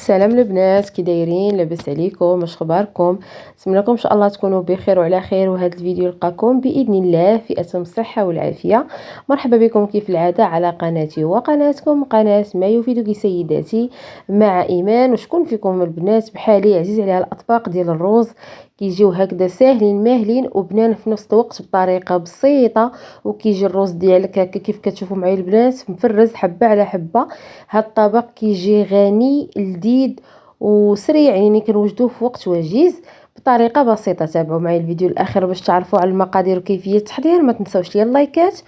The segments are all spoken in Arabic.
السلام البنات، كي دايرين؟ لاباس عليكم؟ واش اخباركم؟ نتمنىكم ان شاء الله تكونوا بخير وعلى خير. وهذا الفيديو يلقاكم باذن الله في اتم الصحه والعافيه. مرحبا بكم كيف العاده على قناتي وقناتكم قناه ما يفيدك سيداتي مع ايمان. وشكون فيكم البنات بحالي عزيز عليها الاطباق ديال الروز كيجيو هكذا ساهلين ماهلين وبنان في نفس الوقت بطريقه بسيطه، وكيجي الروز ديالك هكا كيف كتشوفوا معايا البنات مفرز حبه على حبه. هاد الطبق كيجي غني لذيذ وسريع، يعني كنوجدوه في وقت وجيز بطريقه بسيطه. تابعوا معايا الفيديو الاخير باش تعرفوا على المقادير وكيفيه التحضير. ما تنساوش لي اللايكات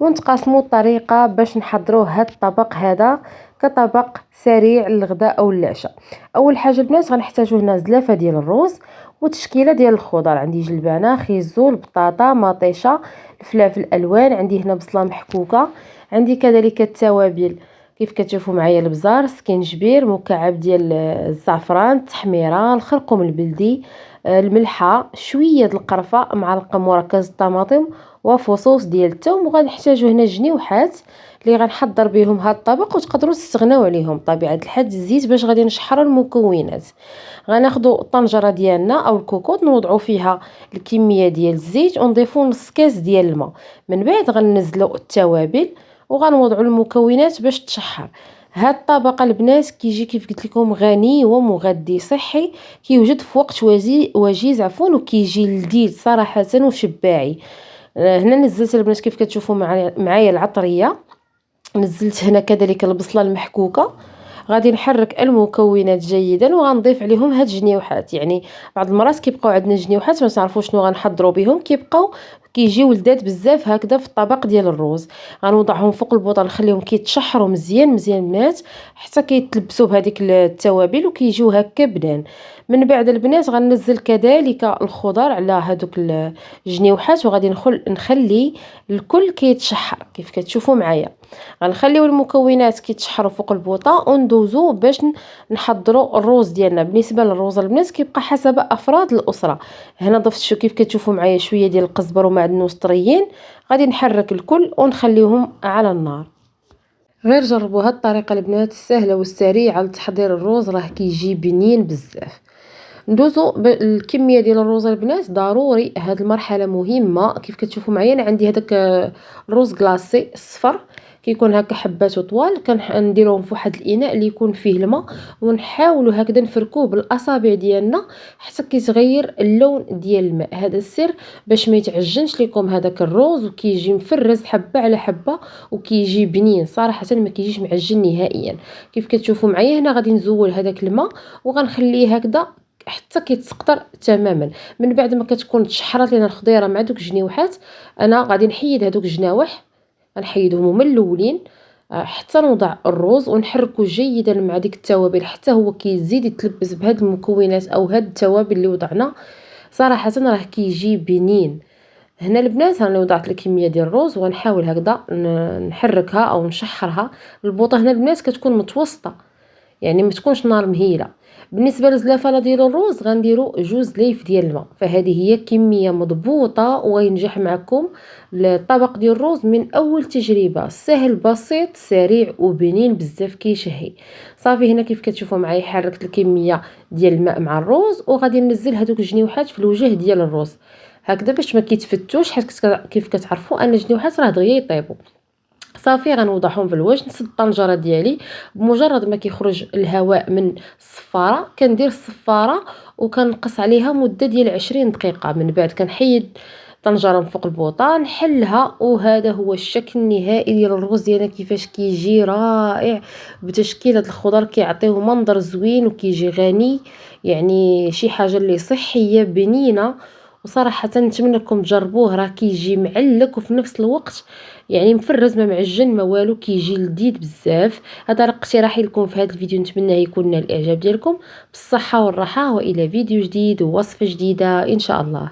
ونتقاسموا الطريقه باش نحضروا هاد الطبق هذا كطبق سريع للغداء او العشاء. اول حاجه البنات غنحتاجوا هنا زلافه ديال الروز وتشكيله ديال الخضر. عندي جلبانه، خيزو، البطاطا، مطيشه، الفلافل الالوان، عندي هنا بصله محكوكه، عندي كذلك التوابل كيف كتشوفوا معايا البزار، سكينجبير، مكعب ديال الزعفران، التحميره، الخرقوم البلدي، الملحه، شويه د القرفه، معلقه مركز الطماطم وفصوص ديال الثوم. وغادي نحتاجوا هنا جنيوحات اللي غنحضر بهم هذا الطبق وتقدروا تستغناو عليهم طبيعه الحال. الزيت باش غادي نشحروا المكونات، غناخذوا الطنجره ديالنا او الكوكوط نوضعوا فيها الكميه ديال الزيت ونضيفوا نص كاس ديال الماء. من بعد غننزلوا التوابل وغنوضعوا المكونات باش تشحر. هاد الطبق البنات كيجي كيف قلت لكم غني ومغذي صحي، كيوجد في وقت وجيز وكيجي لذيذ صراحه وشباعي. هنا نزلت البنات كيف كتشوفوا معايا العطريه، نزلت هنا كذلك البصله المحكوكه. غادي نحرك المكونات جيدا وغنضيف عليهم هاد الجنيوحات. يعني بعض المرات كيبقاو عندنا جنيوحات ما نعرفوش شنو غنحضروا بهم، كيبقاو كيجيو لذاذ بزاف هكذا في الطبق ديال الروز. غنوضعهم فوق البوطه نخليهم كيتشحروا مزيان مزيان البنات حتى كيتلبسوا بهذيك التوابل وكيجيو هكا بنان. من بعد البنات غننزل كذلك الخضر على هذوك الجنيوحات وغادي نخلي الكل كيتشحر كيف كتشوفوا معايا. غنخليو المكونات كيتشحروا فوق البوطه وندوزو باش نحضروا الروز ديالنا. بالنسبه للروز البنات كيبقى حسب افراد الاسره. هنا ضفت شو كيف كتشوفوا معايا شويه ديال القزبر ومعدنوس طريين. غادي نحرك الكل ونخليهم على النار. غير جربوا هاد الطريقه البنات السهله والسريعه لتحضير الروز، راه كيجي بنين بزاف. ندوزو بالكميه ديال الروز البنات، ضروري هاد المرحله مهمه. كيف كتشوفوا معايا انا عندي هذاك الروز كلاصي الصفر كيكون هكا حباته طوال، كنديروهم في واحد الاناء اللي يكون فيه الماء ونحاولوا هكذا نفركوه بالاصابع ديالنا حتى كيتغير اللون ديال الماء. هذا السر باش ما يتعجنش لكم هذاك الروز وكيجي مفرز حبه على حبه وكيجي بنين صراحه، ما كيجيش معجن نهائيا. كيف كتشوفوا معايا هنا غادي نزول هذاك الماء وغنخليه هكذا حتى كيتسقطر تماما. من بعد ما كتكون تشحرات لنا الخضيره مع دوك الجنيوحات، انا غادي نحيد هذوك الجناوح، غنحيدهم هما الاولين حتى نوضع الروز ونحركه جيدا مع ديك التوابل حتى هو كيزيد يتلبس بهاد المكونات او هاد التوابل اللي وضعنا. صراحه راه كيجي بنين. هنا البنات راني وضعت الكميه ديال الروز وغنحاول هكذا نحركها او نشحرها. البوطه هنا البنات كتكون متوسطه، يعني ما تكونش نار مهيله. بالنسبه للزلافه ديال الروز غنديروا 2 ليف ديال الماء، فهذه هي كميه مضبوطه وينجح معكم الطبق ديال الروز من اول تجربه. سهل بسيط سريع وبنين بزاف كيشهي. صافي هنا كيف كتشوفوا معايا حركت الكميه ديال الماء مع الروز وغادي ننزل هذوك الجنيوحات في الوجه ديال الروز هكذا باش ما كيتفتوش، حيت كيف كتعرفوا ان الجنيوحات راه دغيا يطيبوا. صافي غنوضعهم في الوجه. نسد الطنجره ديالي، بمجرد ما كيخرج الهواء من الصفاره كندير الصفاره وكنقص عليها مده ديال 20 دقيقه. من بعد كنحيد الطنجره من فوق البوطه نحلها، وهذا هو الشكل النهائي ديال الرز ديالنا كيفاش كيجي رائع بتشكيل هاد الخضر. كيعطيو منظر زوين وكيجي غني، يعني شي حاجه اللي صحيه بنينه. وصراحه نتمنى لكم تجربوه، راه كيجي معلك وفي نفس الوقت يعني مفرز ما معجن ما والو، كيجي لذيذ بزاف. هذا راه اقتراحي لكم في هذا الفيديو، نتمنى يكون نال الاعجاب ديالكم. بالصحه والراحه والى فيديو جديد ووصفه جديده ان شاء الله.